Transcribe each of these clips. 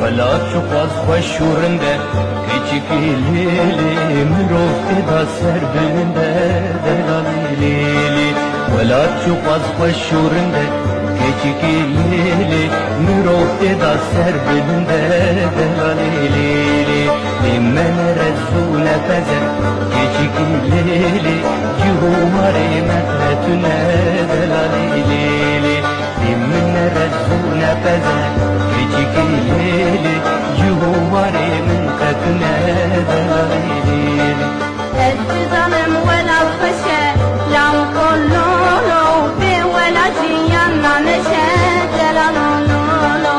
Walet çuqas xweş û rinde keçikî lêlê mirov têda ser birinde delalî lêlê Walet çuqas xweş û rinde keçikî lêlê mirov têda ser birinde delalî lêlê Lîmene rezû nepeze keçikî lêlê cihû warê me tune delalî lêlê Lîmene rezû nepeze keçikî lêlê cihû warê min tune delalî lêlê Ez dizanim welat xweş e law kololo bê welat jiyan naneşe delalolo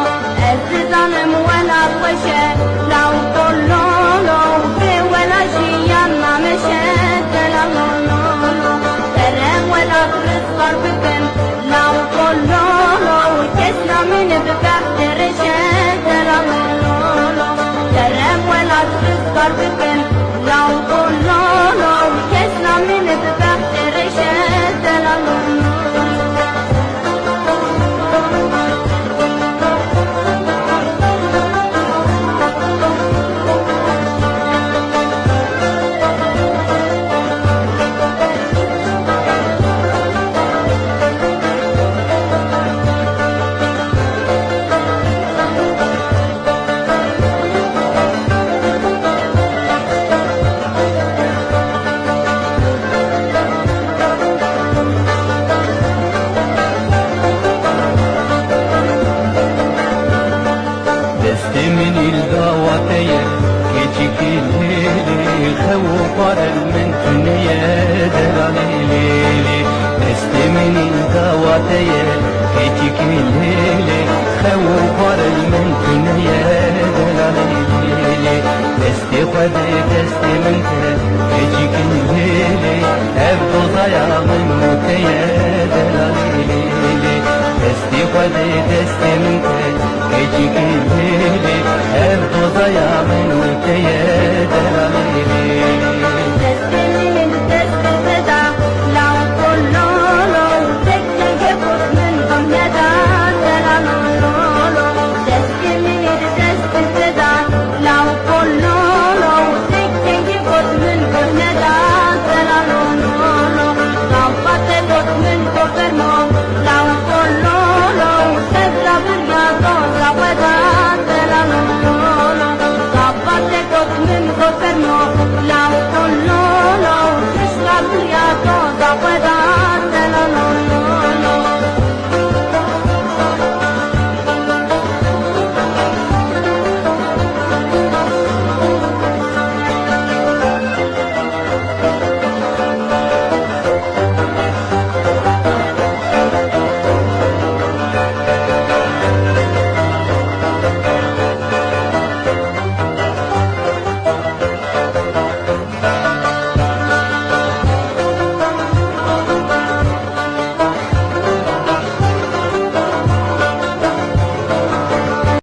Ez dizanim welat xweş e law kololo bê welat jiyan naneşe delalolo Derem welat rizqar bikin law kololo kes namin bibeh derişe delalolo Derem welat rizqar bikin law kololo kes namin bibeh derişe delalolo Destimin il davateye keçikî lêlê xew parel min tuneye delalî lêlê Destimin il davateye keçikî lêlê xew parel min tuneye delalî lêlê Destê xwe dê destê min te keçikî lêlê ev dozaya min muteye delalî lêlê Destê xwe dê destê min te keçikî